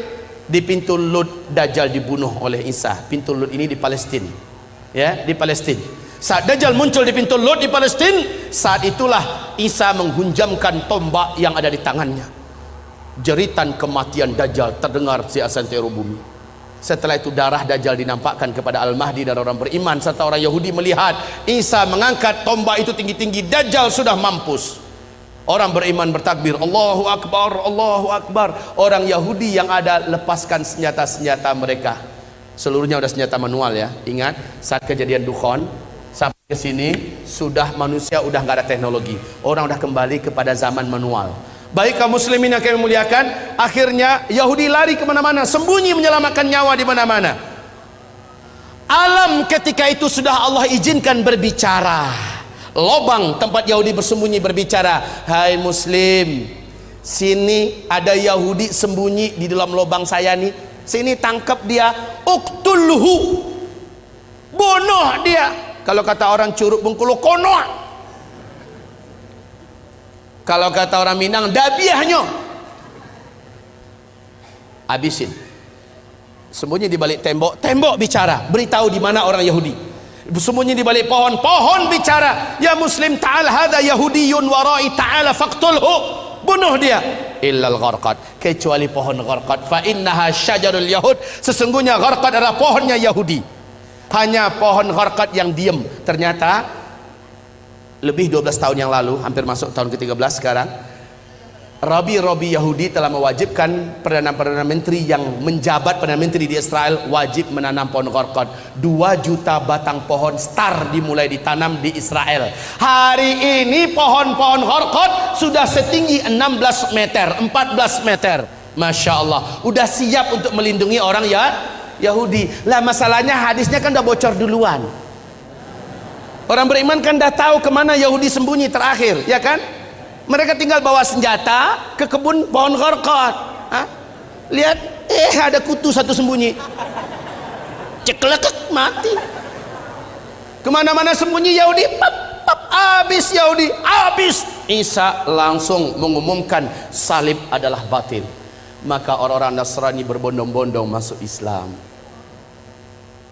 di pintu Lud, Dajjal dibunuh oleh Isa. Pintu Lud ini di Palestina, ya, di Palestina. Saat Dajjal muncul di pintu Lud di Palestina, saat itulah Isa menghunjamkan tombak yang ada di tangannya. Jeritan kematian Dajjal terdengar di santero bumi. Setelah itu darah Dajjal dinampakkan kepada Al-Mahdi dan orang beriman serta orang Yahudi melihat Isa mengangkat tombak itu tinggi-tinggi. Dajjal sudah mampus. Orang beriman bertakbir, Allahu Akbar, Allahu Akbar. Orang Yahudi yang ada lepaskan senjata-senjata mereka. Seluruhnya udah senjata manual ya. Ingat saat kejadian Dukhon sampai ke sini sudah manusia udah nggak ada teknologi. Orang udah kembali kepada zaman manual. Baik kaum muslimin yang kami muliakan, akhirnya Yahudi lari kemana-mana, sembunyi menyelamatkan nyawa di mana-mana. Alam ketika itu sudah Allah izinkan berbicara. Lobang tempat Yahudi bersembunyi berbicara, hai muslim, sini ada Yahudi sembunyi di dalam lobang saya nih, sini tangkap dia, uktulhu, bunuh dia. Kalau kata orang Curug Bengkulu, kono. Kalau kata orang Minang, dabiahnya, habisin. Sembunyi di balik tembok, tembok bicara, beritahu di mana orang Yahudi. Sembunyi di balik pohon, pohon bicara, ya muslim ta'al hadza yahudiyun warai ta'ala faqtulhu, bunuh dia. Illal gharqad, kecuali pohon gharqad, fa innaha syajarul yahud, sesungguhnya gharqad adalah pohonnya Yahudi. Hanya pohon gharqad yang diam. Ternyata lebih 12 tahun yang lalu, hampir masuk tahun ke-13 sekarang, Rabi-rabi Yahudi telah mewajibkan Perdana Menteri yang menjabat Perdana Menteri di Israel wajib menanam pohon gharqad. 2 juta batang pohon star dimulai ditanam di Israel. Hari ini pohon-pohon gharqad sudah setinggi 16 meter, 14 meter. Masya Allah, udah siap untuk melindungi orang ya Yahudi. Lah masalahnya hadisnya kan udah bocor duluan. Orang beriman kan dah tahu kemana Yahudi sembunyi terakhir, ya kan? Mereka tinggal bawa senjata ke kebun pohon gharqad. Lihat, ada kutu satu sembunyi. Ceklek mati. Kemana-mana sembunyi Yahudi, pap, pap, habis Yahudi, habis. Isa langsung mengumumkan salib adalah batil. Maka orang-orang Nasrani berbondong-bondong masuk Islam.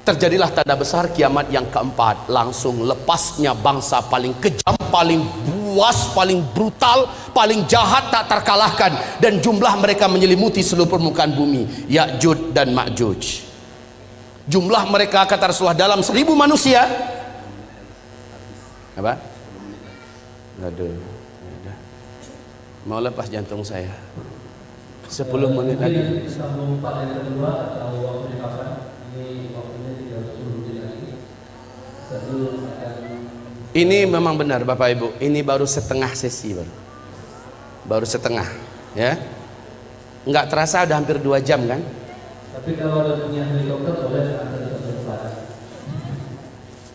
Terjadilah tanda besar kiamat yang keempat. Langsung lepasnya bangsa paling kejam, paling buas, paling brutal, paling jahat tak terkalahkan, dan jumlah mereka menyelimuti seluruh permukaan bumi, Ya'juj dan Ma'juj. Jumlah mereka kata Rasulullah dalam 1000 manusia. Apa? Aduh, mau lepas jantung saya. 10 menit lagi. Sambung part yang kedua atau waktu kapan? Ini waktunya 30 menit lagi. Ini memang benar Bapak Ibu, ini baru setengah sesi baru setengah, ya. Nggak terasa udah hampir 2 jam kan? Tapi kalau ada punya helikopter boleh antar satu tempat.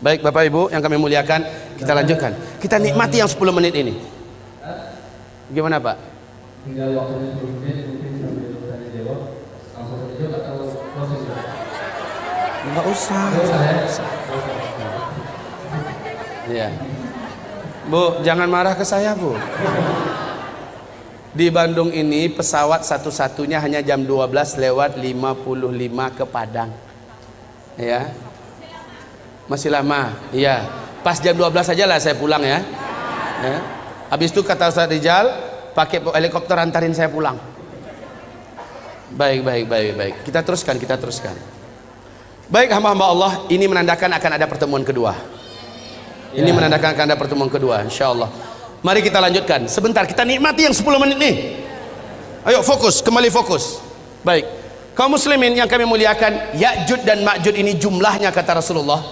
Baik Bapak Ibu yang kami muliakan, kita lanjutkan. Kita nikmati yang 10 menit ini. Gimana Pak? Tinggal waktunya 10 menit, mungkin sambil tanya jawab. Langsung tanya jawab atau proses? Nggak usah. Ya. Bu, jangan marah ke saya Bu. Di Bandung ini pesawat satu-satunya hanya jam 12 lewat 55 ke Padang. Ya. Masih lama. Iya. Pas jam 12 saja lah saya pulang ya. Ya. Habis itu kata Ustaz Rijal, pakai helikopter antarin saya pulang. Baik. Kita teruskan. Baik hamba-hamba Allah, ini menandakan akan ada pertemuan kedua. Ini menandakan akan ada pertemuan kedua, insyaallah. Mari kita lanjutkan. Sebentar, kita nikmati yang 10 menit nih. Ayo fokus, kembali fokus. Baik. Kaum muslimin yang kami muliakan, Ya'juj dan Ma'juj ini jumlahnya kata Rasulullah,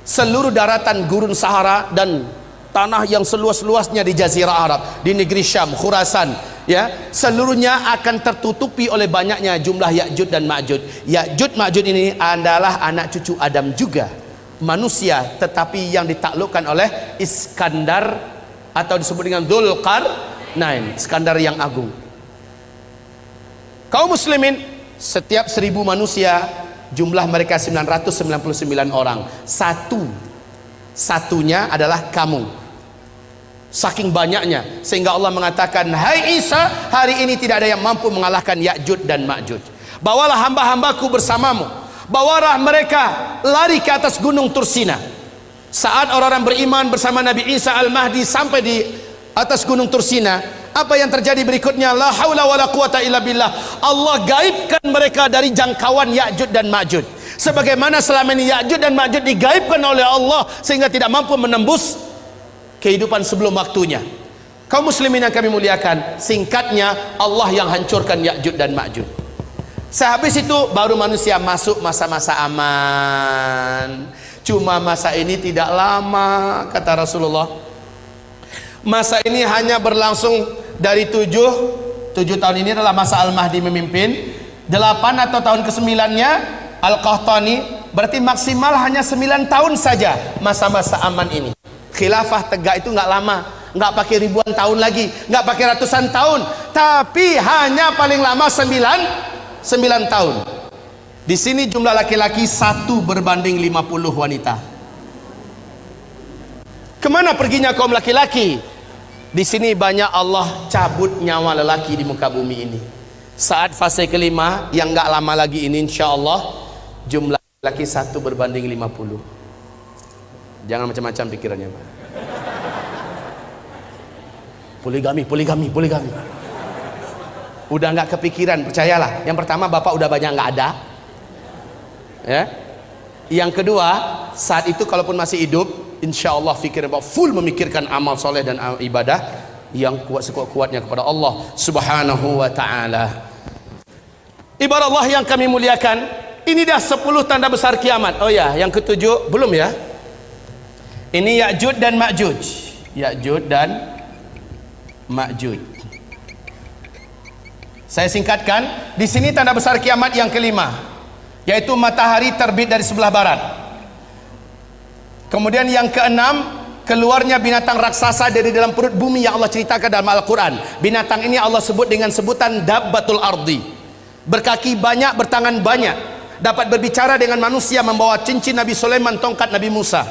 seluruh daratan gurun Sahara dan tanah yang seluas-luasnya di Jazirah Arab, di negeri Syam, Khurasan, ya, seluruhnya akan tertutupi oleh banyaknya jumlah Ya'juj dan Ma'juj. Ya'juj Ma'juj ini adalah anak cucu Adam juga, manusia, tetapi yang ditaklukkan oleh Iskandar atau disebut dengan Dzulqarnain, Iskandar yang agung. Kaum muslimin, setiap 1000 manusia jumlah mereka 999 orang. Satunya adalah kamu. Saking banyaknya sehingga Allah mengatakan, hai Isa, hari ini tidak ada yang mampu mengalahkan Ya'juj dan Ma'juj. Bawalah hamba-hambaku bersamamu, bawalah mereka lari ke atas gunung Tursina. Saat orang-orang beriman bersama Nabi Isa Al-Mahdi sampai di atas gunung Tursina, apa yang terjadi berikutnya? La haula wala quwata illa billah. Allah gaibkan mereka dari jangkauan Ya'juj dan Ma'juj, sebagaimana selama ini Ya'juj dan Ma'juj digaibkan oleh Allah sehingga tidak mampu menembus kehidupan sebelum waktunya. Kaum muslimin yang kami muliakan, singkatnya Allah yang hancurkan Ya'juj dan Ma'juj. Sehabis itu baru manusia masuk masa-masa aman. Cuma masa ini tidak lama kata Rasulullah. Masa ini hanya berlangsung dari 7 tahun. Ini adalah masa Al-Mahdi memimpin. 8 atau tahun ke-9-nya Al-Qahtani. Berarti maksimal hanya 9 tahun saja masa-masa aman ini. Khilafah tegak itu nggak lama, nggak pakai ribuan tahun lagi, nggak pakai ratusan tahun, tapi hanya paling lama 9 tahun. Di sini jumlah laki-laki 1 berbanding 50 wanita. Kemana perginya kaum laki-laki? Di sini banyak Allah cabut nyawa lelaki di muka bumi ini. Saat fase kelima yang nggak lama lagi ini, insya Allah jumlah laki 1 berbanding 50. Jangan macam-macam pikirannya, Pak. Poligami. Udah nggak kepikiran, percayalah. Yang pertama, bapak udah banyak nggak ada, ya. Yang kedua, saat itu kalaupun masih hidup, insya Allah pikiran bapak full memikirkan amal soleh dan ibadah yang kuat sekuat-kuatnya kepada Allah Subhanahu wa Ta'ala. Ibarat Allah yang kami muliakan, ini dah 10 tanda besar kiamat. Oh ya, yang ke-7 belum ya? Ini Ya'juj dan Ma'juj. Ya'juj dan Ma'juj. Saya singkatkan, di sini tanda besar kiamat yang kelima, yaitu matahari terbit dari sebelah barat. Kemudian yang keenam, keluarnya binatang raksasa dari dalam perut bumi yang Allah ceritakan dalam Al-Quran. Binatang ini Allah sebut dengan sebutan Dabbatul Ardi. Berkaki banyak, bertangan banyak, dapat berbicara dengan manusia, membawa cincin Nabi Sulaiman, tongkat Nabi Musa.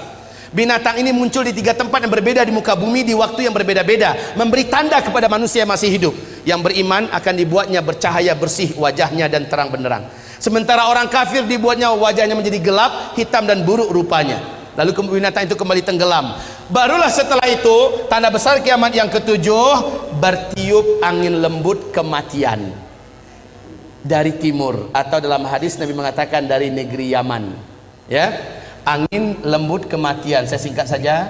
Binatang ini muncul di 3 tempat yang berbeda di muka bumi di waktu yang berbeda-beda, memberi tanda kepada manusia yang masih hidup. Yang beriman akan dibuatnya bercahaya bersih wajahnya dan terang benderang, sementara orang kafir dibuatnya wajahnya menjadi gelap, hitam dan buruk rupanya. Lalu binatang itu kembali tenggelam. Barulah setelah itu tanda besar kiamat yang ke-7, bertiup angin lembut kematian dari timur, atau dalam hadis Nabi mengatakan dari negeri Yaman, ya. Angin lembut kematian, saya singkat saja,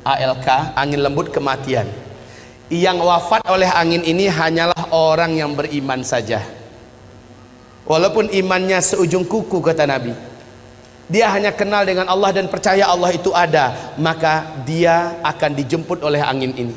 ALK, angin lembut kematian. Yang wafat oleh angin ini hanyalah orang yang beriman saja, walaupun imannya seujung kuku kata Nabi. Dia hanya kenal dengan Allah dan percaya Allah itu ada, maka dia akan dijemput oleh angin ini.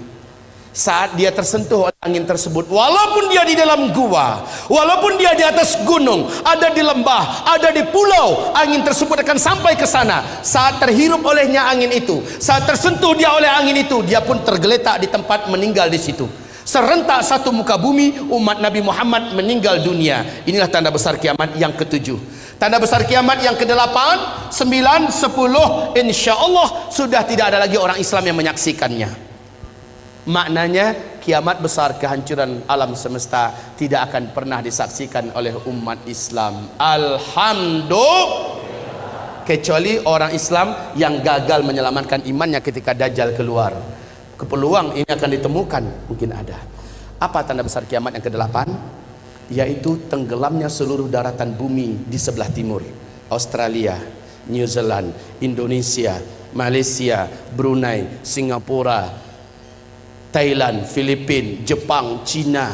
Saat dia tersentuh oleh angin tersebut, walaupun dia di dalam gua, walaupun dia di atas gunung, ada di lembah, ada di pulau, angin tersebut akan sampai ke sana. Saat terhirup olehnya angin itu, saat tersentuh dia oleh angin itu, dia pun tergeletak di tempat, meninggal di situ. Serentak satu muka bumi umat Nabi Muhammad meninggal dunia. Inilah tanda besar kiamat yang ke-7. Tanda besar kiamat yang ke-8, 9, 10, insya Allah sudah tidak ada lagi orang Islam yang menyaksikannya. Maknanya kiamat besar, kehancuran alam semesta tidak akan pernah disaksikan oleh umat Islam, alhamdulillah, kecuali orang Islam yang gagal menyelamatkan imannya ketika Dajjal keluar. Peluang ini akan ditemukan, mungkin ada. Apa tanda besar kiamat yang ke-8? Yaitu tenggelamnya seluruh daratan bumi di sebelah timur, Australia, New Zealand, Indonesia, Malaysia, Brunei, Singapura, Thailand, Filipina, Jepang, Cina,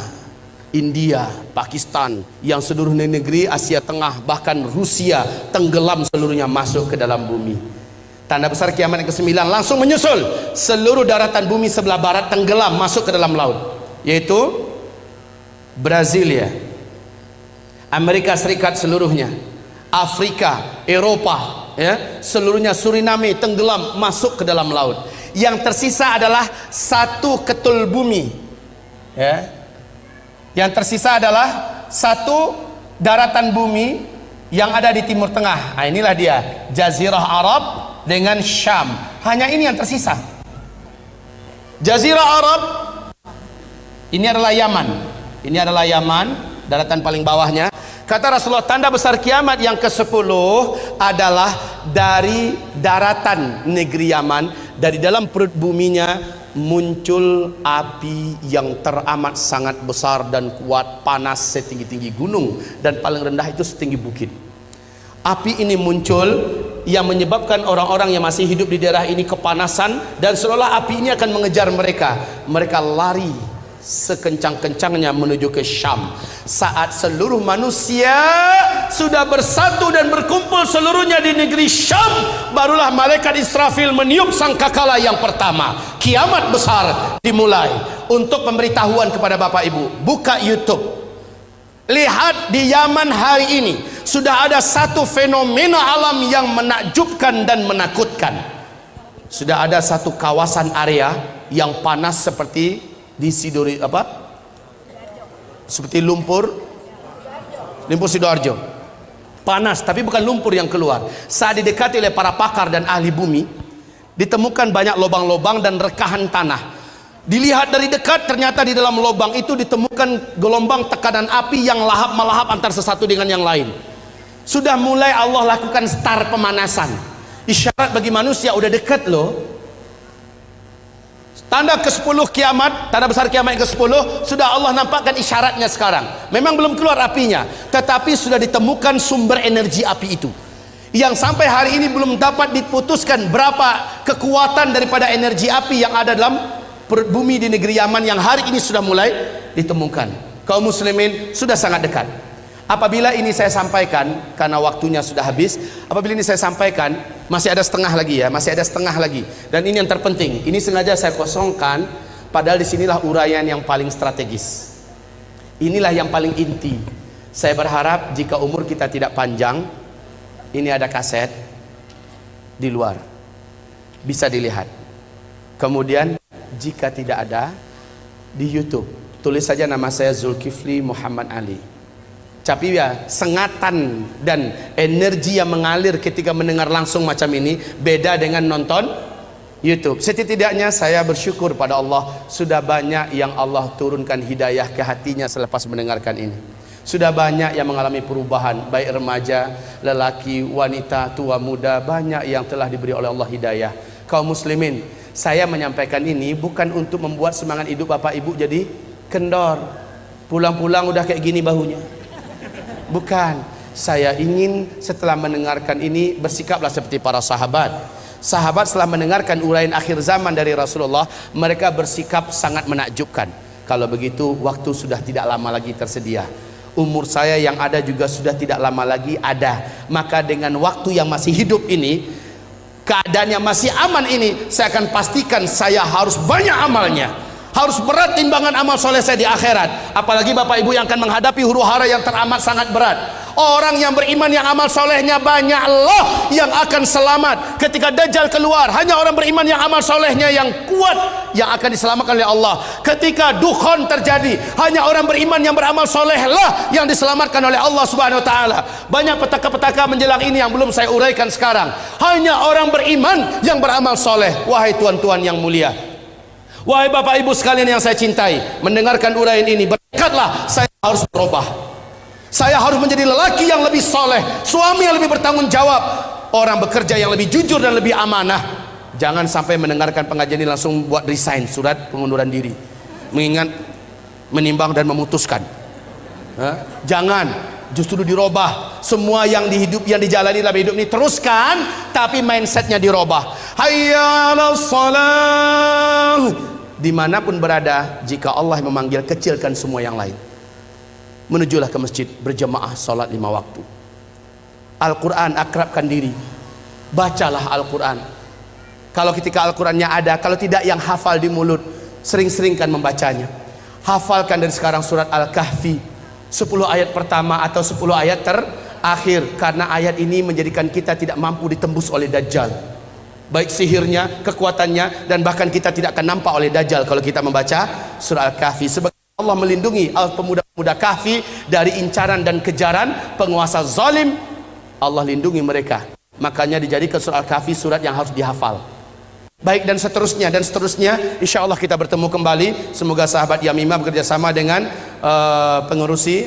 India, Pakistan, yang seluruh negeri Asia Tengah, bahkan Rusia tenggelam seluruhnya masuk ke dalam bumi. Tanda besar kiamat yang ke-9 langsung menyusul. Seluruh daratan bumi sebelah barat tenggelam masuk ke dalam laut, yaitu Brasilia, Amerika Serikat seluruhnya, Afrika, Eropa, ya, seluruhnya, Suriname tenggelam masuk ke dalam laut. Yang tersisa adalah satu ketul bumi, ya. Yang tersisa adalah satu daratan bumi yang ada di Timur Tengah. Nah, inilah dia, Jazirah Arab dengan Syam. Hanya ini yang tersisa. Jazirah Arab ini adalah Yaman. Ini adalah Yaman, daratan paling bawahnya. Kata Rasulullah, tanda besar kiamat yang ke-10 adalah dari daratan negeri Yaman, dari dalam perut buminya muncul api yang teramat sangat besar dan kuat, panas setinggi-tinggi gunung, dan paling rendah itu setinggi bukit. Api ini muncul yang menyebabkan orang-orang yang masih hidup di daerah ini kepanasan, dan seolah api ini akan mengejar mereka. Mereka lari sekencang-kencangnya menuju ke Syam. Saat seluruh manusia sudah bersatu dan berkumpul seluruhnya di negeri Syam, barulah malaikat Israfil meniup sangkakala yang pertama. Kiamat besar dimulai. Untuk pemberitahuan kepada Bapak Ibu, buka YouTube, lihat di Yaman hari ini sudah ada satu fenomena alam yang menakjubkan dan menakutkan. Sudah ada satu kawasan area yang panas seperti di seperti lumpur Sidoarjo. Panas, tapi bukan lumpur yang keluar. Saat didekati oleh para pakar dan ahli bumi, ditemukan banyak lubang-lubang dan rekahan tanah. Dilihat dari dekat, ternyata di dalam lubang itu ditemukan gelombang tekanan api yang lahap-melahap antar sesuatu dengan yang lain. Sudah mulai Allah lakukan start pemanasan. Isyarat bagi manusia udah dekat loh. Tanda ke-10 kiamat, tanda besar kiamat yang ke-10, sudah Allah nampakkan isyaratnya sekarang. Memang belum keluar apinya, tetapi sudah ditemukan sumber energi api itu, yang sampai hari ini belum dapat diputuskan berapa kekuatan daripada energi api yang ada dalam perut bumi di negeri Yaman, yang hari ini sudah mulai ditemukan. Kaum muslimin, sudah sangat dekat. Apabila ini saya sampaikan, karena waktunya sudah habis, apabila ini saya sampaikan, masih ada setengah lagi ya, masih ada setengah lagi. Dan ini yang terpenting, ini sengaja saya kosongkan, padahal disinilah uraian yang paling strategis. Inilah yang paling inti. Saya berharap jika umur kita tidak panjang, ini ada kaset di luar, bisa dilihat. Kemudian jika tidak ada, di YouTube, tulis saja nama saya Zulkifli Muhammad Ali. Tapi ya, sengatan dan energi yang mengalir ketika mendengar langsung macam ini beda dengan nonton YouTube. Setidaknya saya bersyukur pada Allah, sudah banyak yang Allah turunkan hidayah ke hatinya selepas mendengarkan ini. Sudah banyak yang mengalami perubahan, baik remaja, lelaki, wanita, tua, muda, banyak yang telah diberi oleh Allah hidayah. Kaum muslimin, saya menyampaikan ini bukan untuk membuat semangat hidup Bapak Ibu jadi kendor, pulang-pulang udah kayak gini bahunya. Bukan, saya ingin setelah mendengarkan ini bersikaplah seperti para sahabat. Sahabat setelah mendengarkan uraian akhir zaman dari Rasulullah, mereka bersikap sangat menakjubkan. Kalau begitu, waktu sudah tidak lama lagi tersedia. Umur saya yang ada juga sudah tidak lama lagi ada. Maka dengan waktu yang masih hidup ini, keadaan yang masih aman ini, saya akan pastikan saya harus banyak amalnya. Harus berat timbangan amal soleh saya di akhirat. Apalagi Bapak Ibu yang akan menghadapi huru hara yang teramat sangat berat. Orang yang beriman yang amal solehnya banyak loh yang akan selamat ketika Dajjal keluar. Hanya orang beriman yang amal solehnya yang kuat yang akan diselamatkan oleh Allah. Ketika dukhon terjadi, hanya orang beriman yang beramal soleh lah yang diselamatkan oleh Allah Subhanahu Wa Taala. Banyak petaka-petaka menjelang ini yang belum saya uraikan sekarang. Hanya orang beriman yang beramal soleh. Wahai tuan-tuan yang mulia, wahai Bapak Ibu sekalian yang saya cintai, mendengarkan uraian ini bertekadlah saya harus berubah. Saya harus menjadi lelaki yang lebih soleh, suami yang lebih bertanggung jawab, orang bekerja yang lebih jujur dan lebih amanah. Jangan sampai mendengarkan pengajian ini langsung buat resign, surat pengunduran diri, mengingat, menimbang dan memutuskan. Jangan, justru dirubah. Semua yang dijalani dalam hidup ini teruskan, tapi mindsetnya dirubah. Hayya 'alas shalah. Dimanapun berada, jika Allah memanggil, kecilkan semua yang lain. menujulah ke masjid berjamaah salat 5 waktu. Al-Quran, akrabkan diri, bacalah Al-Quran. Kalau ketika Al-Qurannya ada, kalau tidak yang hafal di mulut, sering-seringkan membacanya. Hafalkan dari sekarang surat Al-Kahfi 10 ayat pertama atau 10 ayat terakhir, karena ayat ini menjadikan kita tidak mampu ditembus oleh Dajjal, baik sihirnya, kekuatannya, dan bahkan kita tidak akan nampak oleh Dajjal kalau kita membaca surah Al-Kahfi. Sebab Allah melindungi pemuda-pemuda Kahfi dari incaran dan kejaran penguasa zalim. Allah lindungi mereka, makanya dijadikan surah Al-Kahfi surat yang harus dihafal. Baik, dan seterusnya dan seterusnya. Insya Allah kita bertemu kembali. Semoga sahabat Yamimah bekerjasama dengan pengurusi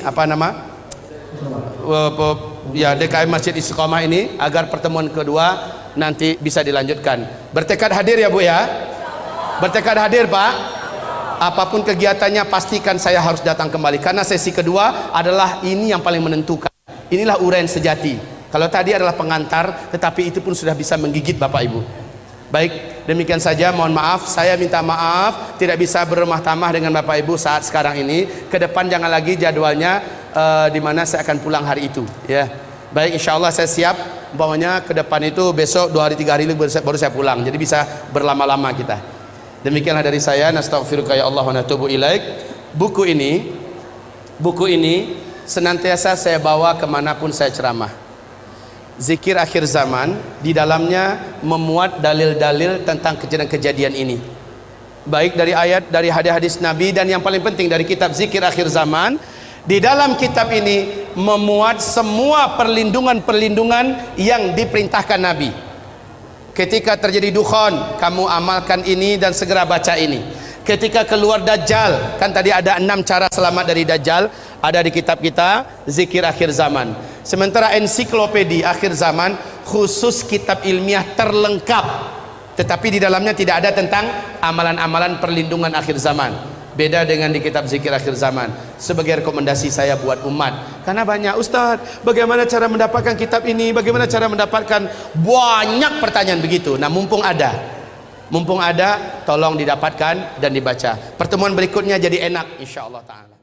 DKM Masjid Istiqomah ini agar pertemuan kedua nanti bisa dilanjutkan. Bertekad hadir ya Bu ya? Bertekad hadir Pak? Apapun kegiatannya pastikan saya harus datang kembali, karena sesi kedua adalah ini yang paling menentukan. Inilah uraian sejati. Kalau tadi adalah pengantar, tetapi itu pun sudah bisa menggigit Bapak Ibu. Baik, demikian saja. Mohon maaf, saya minta maaf tidak bisa berumah tamah dengan Bapak Ibu saat sekarang ini. Ke depan jangan lagi jadwalnya di mana saya akan pulang hari itu ya. Baik, insya Allah saya siap. Umpamanya ke depan itu besok 2 hari 3 hari baru saya pulang, jadi bisa berlama-lama kita. Demikianlah dari saya. Nastaghfiruka ya Allah wa natubu ilaik. Buku ini senantiasa saya bawa kemanapun saya ceramah. Zikir akhir zaman, di dalamnya memuat dalil-dalil tentang kejadian-kejadian ini, baik dari ayat, dari hadis-hadis Nabi, dan yang paling penting dari kitab Zikir Akhir Zaman. Di dalam kitab ini memuat semua perlindungan-perlindungan yang diperintahkan Nabi. Ketika terjadi dukhan, kamu amalkan ini dan segera baca ini. Ketika keluar Dajjal, kan tadi ada 6 cara selamat dari Dajjal, ada di kitab kita Zikir Akhir Zaman. Sementara ensiklopedi akhir zaman khusus kitab ilmiah terlengkap, tetapi di dalamnya tidak ada tentang amalan-amalan perlindungan akhir zaman. Beda dengan di kitab Zikir Akhir Zaman. Sebagai rekomendasi saya buat umat, karena banyak Ustadz, bagaimana cara mendapatkan kitab ini, bagaimana cara mendapatkan, banyak pertanyaan begitu. Nah, mumpung ada, tolong didapatkan dan dibaca. Pertemuan berikutnya jadi enak insyaallah ta'ala.